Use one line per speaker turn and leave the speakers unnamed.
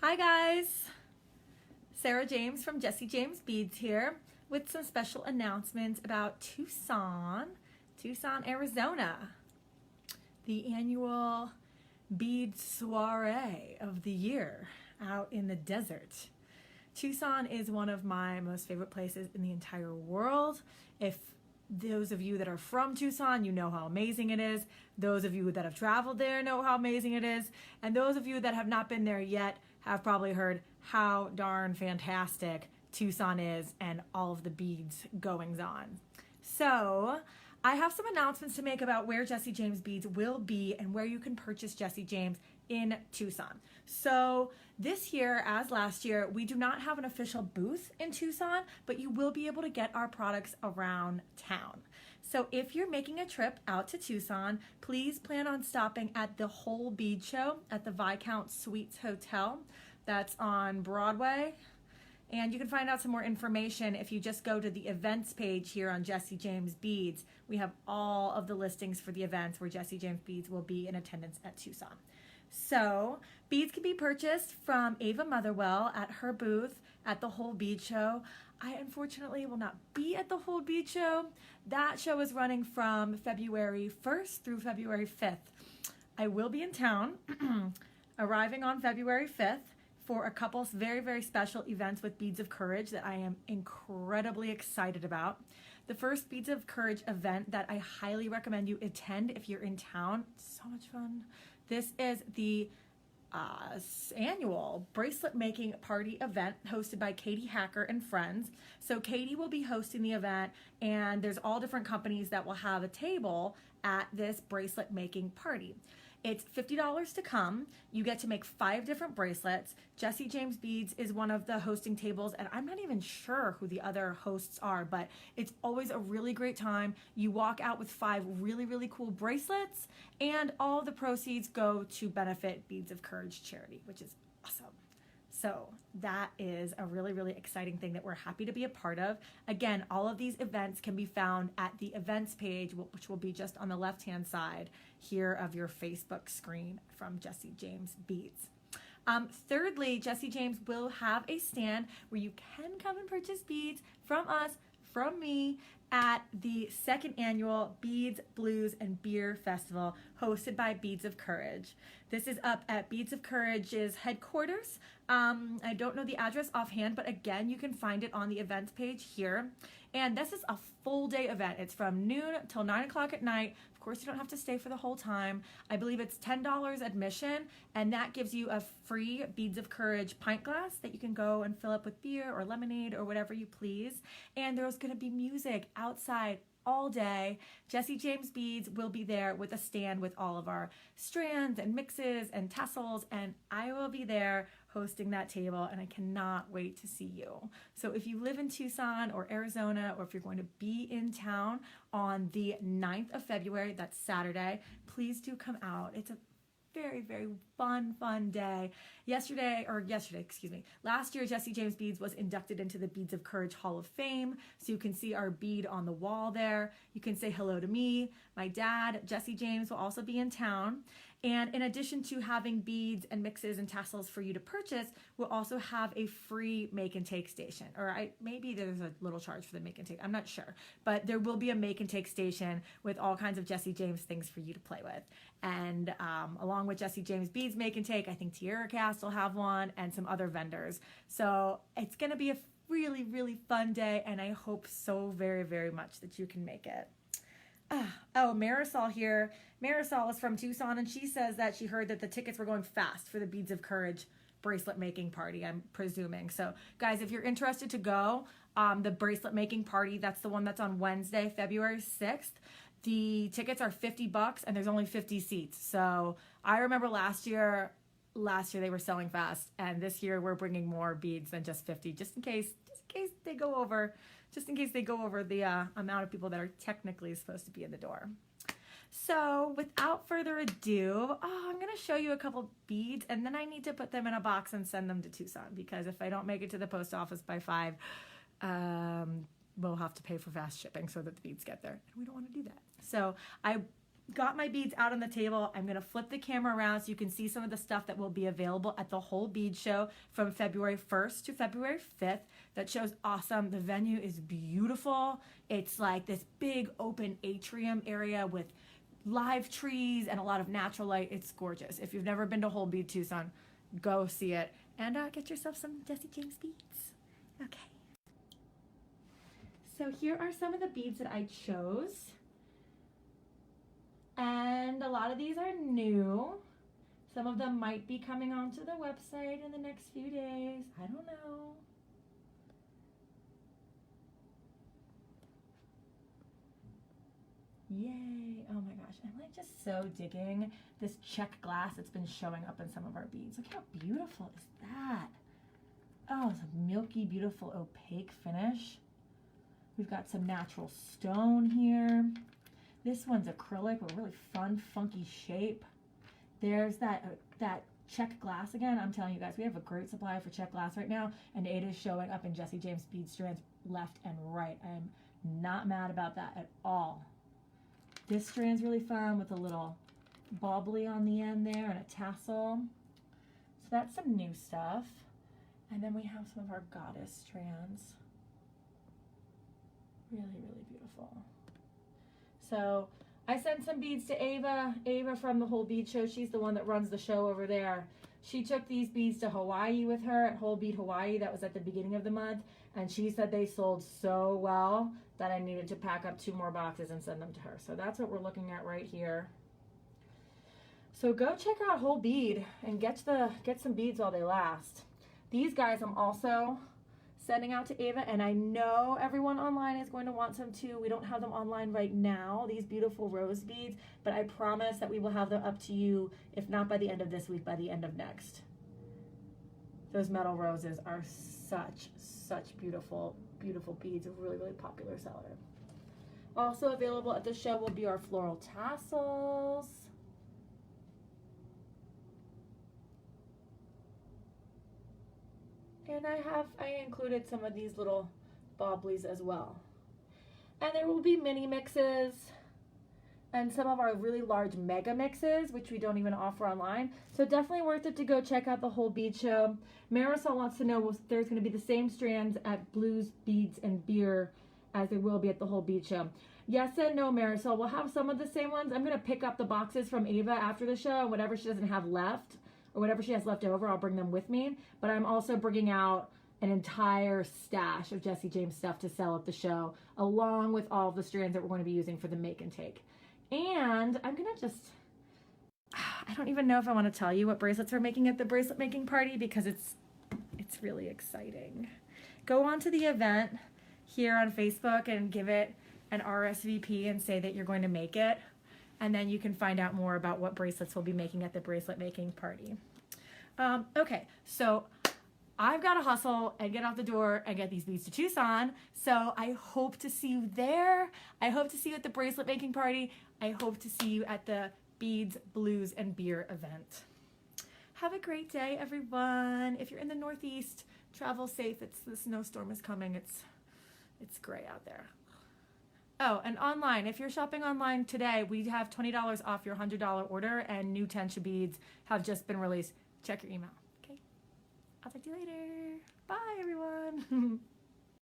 Hi guys, Sarah James from Jesse James Beads here with some special announcements about Tucson, Arizona. The annual bead soiree of the year out in the desert. Tucson is one of my most favorite places in the entire world. If those of you that are from Tucson, you know how amazing it is. Those of you that have traveled there know how amazing it is. And those of you that have not been there yet have probably heard how darn fantastic Tucson is and all of the beads goings on. So I have some announcements to make about where Jesse James Beads will be and where you can purchase Jesse James in Tucson. So this year, as last year, we do not have an official booth in Tucson, but you will be able to get our products around town. So if you're making a trip out to Tucson, please plan on stopping at the Whole Bead Show at the Viscount Suites Hotel. That's on Broadway. And you can find out some more information if you just go to the events page here on Jesse James Beads. We have all of the listings for the events where Jesse James Beads will be in attendance at Tucson. So beads can be purchased from Ava Motherwell at her booth at the Whole Bead Show. I unfortunately will not be at the Whole Bead Show. That show is running from February 1st through February 5th. I will be in town, arriving on February 5th for a couple very, very special events with Beads of Courage that I am incredibly excited about. The first Beads of Courage event that I highly recommend you attend if you're in town. It's so much fun. This is the annual bracelet making party event hosted by Katie Hacker and friends. So Katie will be hosting the event, and there's all different companies that will have a table at this bracelet making party. It's $50 to come. You get to make 5 different bracelets. Jesse James Beads is one of the hosting tables, and I'm not even sure who the other hosts are, but it's always a really great time. You walk out with 5 really, really cool bracelets, and all of the proceeds go to benefit Beads of Courage charity, which is awesome. So that is a really, really exciting thing that we're happy to be a part of. Again, all of these events can be found at the events page, which will be just on the left-hand side here of your Facebook screen from Jesse James Beads. Thirdly, Jesse James will have a stand where you can come and purchase beads from us, from me, at the 2nd annual Beads, Blues, and Beer Festival hosted by Beads of Courage. This is up at Beads of Courage's headquarters. I don't know the address offhand, but again, you can find it on the events page here. And this is a full day event. It's from noon till 9 o'clock at night. Of course, you don't have to stay for the whole time. I believe it's $10 admission, and that gives you a free Beads of Courage pint glass that you can go and fill up with beer or lemonade or whatever you please. And there's going to be music outside all day. Jesse James Beads will be there with a stand with all of our strands and mixes and tassels, and I will be there hosting that table, and I cannot wait to see you. So if you live in Tucson or Arizona, or if you're going to be in town on the 9th of February, that's Saturday, please do come out. It's a very, very fun day. Last year, Jesse James Beads was inducted into the Beads of Courage Hall of Fame. So you can see our bead on the wall there. You can say hello to me. My dad, Jesse James, will also be in town. And in addition to having beads and mixes and tassels for you to purchase, we'll also have a free make and take station. Or maybe there's a little charge for the make and take. I'm not sure. But there will be a make and take station with all kinds of Jesse James things for you to play with. And along with Jesse James Beads make and take, I think Tierra Cast will have one, and some other vendors. So it's going to be a really, really fun day, and I hope so very, very much that you can make it. Oh, Marisol here. Marisol is from Tucson, and she says that she heard that the tickets were going fast for the Beads of Courage bracelet making party, I'm presuming. So guys, if you're interested to go, the bracelet making party, that's the one that's on Wednesday, February 6th. The tickets are $50 and there's only 50 seats. So I remember last year they were selling fast, and this year we're bringing more beads than just 50, just in case they go over the amount of people that are technically supposed to be in the door. So without further ado, I'm going to show you a couple beads, and then I need to put them in a box and send them to Tucson, because if I don't make it to the post office by 5, we'll have to pay for fast shipping so that the beads get there, and we don't want to do that. So I got my beads out on the table. I'm going to flip the camera around so you can see some of the stuff that will be available at the whole bead show from February 1st to February 5th. That show's awesome. The venue is beautiful. It's like this big open atrium area with live trees and a lot of natural light. It's gorgeous. If you've never been to Whole Bead Tucson, go see it and get yourself some Jesse James beads. Okay. So here are some of the beads that I chose. And a lot of these are new. Some of them might be coming onto the website in the next few days. I don't know. Yay. Oh my gosh. I'm like just so digging this check glass that's been showing up in some of our beads. Look how beautiful is that? Oh, it's a milky, beautiful, opaque finish. We've got some natural stone here. This one's acrylic with a really fun, funky shape. There's that check glass again. I'm telling you guys, we have a great supply for check glass right now, and it is showing up in Jesse James bead strands left and right. I am not mad about that at all. This strand's really fun with a little bobbly on the end there and a tassel. So that's some new stuff. And then we have some of our goddess strands. Really, really beautiful. So I sent some beads to Ava. Ava from the Whole Bead Show. She's the one that runs the show over there. She took these beads to Hawaii with her at Whole Bead Hawaii. That was at the beginning of the month. And she said they sold so well that I needed to pack up 2 more boxes and send them to her. So that's what we're looking at right here. So go check out Whole Bead and get some beads while they last. These guys I'm also sending out to Ava, and I know everyone online is going to want some too. We don't have them online right now, these beautiful rose beads, but I promise that we will have them up to you, if not by the end of this week, by the end of next. Those metal roses are such beautiful, beautiful beads, a really, really popular seller. Also available at the show will be our floral tassels. And I included some of these little bobblies as well. And there will be mini mixes and some of our really large mega mixes, which we don't even offer online. So definitely worth it to go check out the Whole Bead Show. Marisol wants to know if there's going to be the same strands at Blues, Beads, and Beer as there will be at the Whole Bead Show. Yes and no, Marisol. We'll have some of the same ones. I'm going to pick up the boxes from Ava after the show, and whatever she doesn't have left, or whatever she has left over, I'll bring them with me. But I'm also bringing out an entire stash of Jesse James stuff to sell at the show, along with all of the strands that we're going to be using for the make and take. And I'm going to just, I don't even know if I want to tell you what bracelets we're making at the bracelet making party, because it's really exciting. Go on to the event here on Facebook and give it an RSVP and say that you're going to make it. And then you can find out more about what bracelets we'll be making at the bracelet making party. Okay, so I've got to hustle and get out the door and get these beads to Tucson. So I hope to see you there. I hope to see you at the bracelet making party. I hope to see you at the Beads, Blues, and Beer event. Have a great day, everyone. If you're in the Northeast, travel safe. The snowstorm is coming. It's gray out there. Oh, and online, if you're shopping online today, we have $20 off your $100 order, and new Tensha beads have just been released. Check your email, okay? I'll talk to you later. Bye, everyone.